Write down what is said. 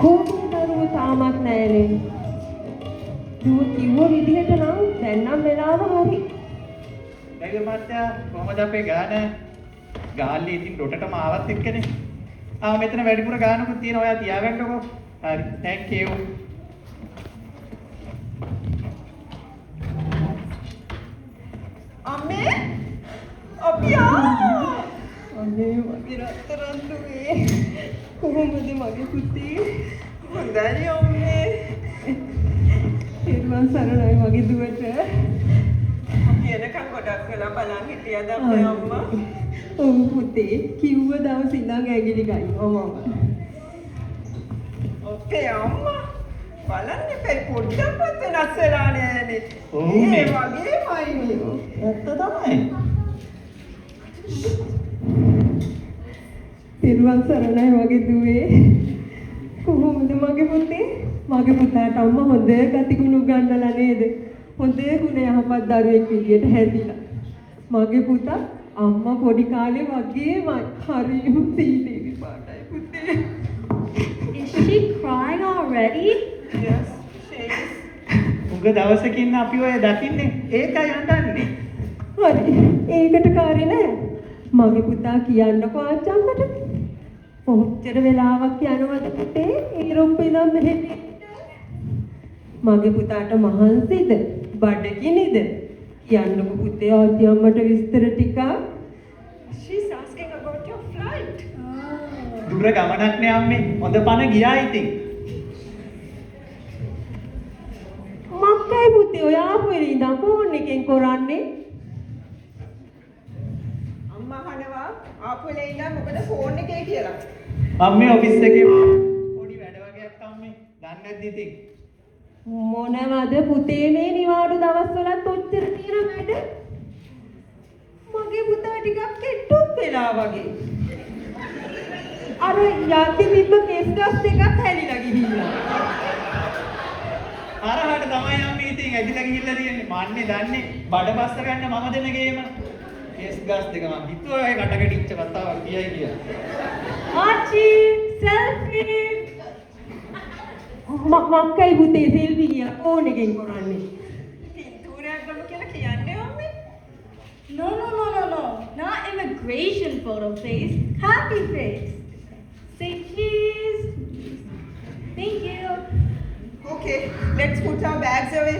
කොහොමද දරුවෝ තාමත් නැහැනේ. දුව කිව්ව විදිහට නම් දැන් නම් වෙලාව හරි. ඩයිවර් මහත්තයා කොහමද අපේ ගාන? ගාල්ලේ ඉතින් ඩොටටම ආවත් එක්කනේ. මෙතන වැඩිපුර ගානකුත් තියෙනවා. ඔයා තියාගන්නකෝ. හරි. thank you. අම්මේ අපියා අනේ මගේ රත්තරන් දුවේ කොහොමද මගේ පුතේ හොඳයි අම්මේ ඊර්වන් සරණයි මගේ දුවට අපි එනකන් ගොඩක් වෙලා බලන් හිටියද අපේ අම්මා ඔව් පුතේ කිව්ව දවස් ඉඳන් ඇඟිලි ගන්නවා මම අපේ අම්මා බලන්න එපා පොඩ්ඩක්වත් වෙනස් වෙලා නෑනේ ඒ වගේමයි ඇත්ත තමයි. ඊර්වන් සරණයි මගේ දුවේ කොහොමද මගේ පුතේ මගේ පුතාට අම්මා හොඳ ගතිගුණ උගන්වලා නේද හොඳ ගුණ යහපත් දරුවෙක් විදියට හැදිලා මගේ පුතා අම්මා පොඩි කාලේ වගේමයි හරිම සීලී පාටයි පුතේ. Is she crying already? Yes, she is. උග දවසකින් අපි ඔය දකින්නේ ඒකයි අඬන්නේ. හරි ඒකට කාරේ නෑ මගේ පුතා කියන්නකෝ ආච්චම්මට කොච්චර වෙලාවක් යනවද පුතේ ඊරොප්පේ ඉඳන් මෙහෙට මගේ පුතාට මහන්සිද බඩගිනිද කියන්නකෝ පුතේ ආච්චි අම්මට විස්තර ටිකක්. She's asking about your flight. දුර ගමනක් නේ අම්මේ. හොඳ පණ ගියා ඉතින්. මක්කයි පුතේ ඔය ආපු වෙලේ ඉඳන් ෆෝන් එකෙන් කරන්නේ. අම්මා අහනවා ආපු වෙලේ ඉඳන් මොකද ෆෝන් එකේ කියලා. අම්මේ ඔෆිස් එකේ පොඩි වැඩ වගේක් අම්මේ. දන්නේ නැද්ද ඉතින්? මොනවද පුතේ මේ නිවාඩු දවස්වලත් ඔච්චර තියෙන වැඩ? මගේ පුතා ටිකක් කෙට්ටුත් වෙලා වගේ. අර යටි තිබ්බ කේස් ගස් දෙකක් හැලිලා ගිහිල්ලා. අරහට තමයි අම්මේ ඉතින් ඇදිලා ගිහිල්ලා තියෙන්නේ. මන්නේ දන්නේ බඩ බස්ස ගන්න මම දෙන ගේම. කේස් ගස් දෙක මං හිතුවා ඒ කටකටිච්ච කතාවක් කියයි කියලා. Archie, selfie! මක්කයි පුතේ සෙල්ෆි ගියා ෆෝන් එකෙන් කරන්නේ. පින්තූරයක් ගමු කියලා කියන්නේ අම්මේ. No. Not immigration photo face. Happy face. Say cheese. Thank you. Okay, let's put our bags away.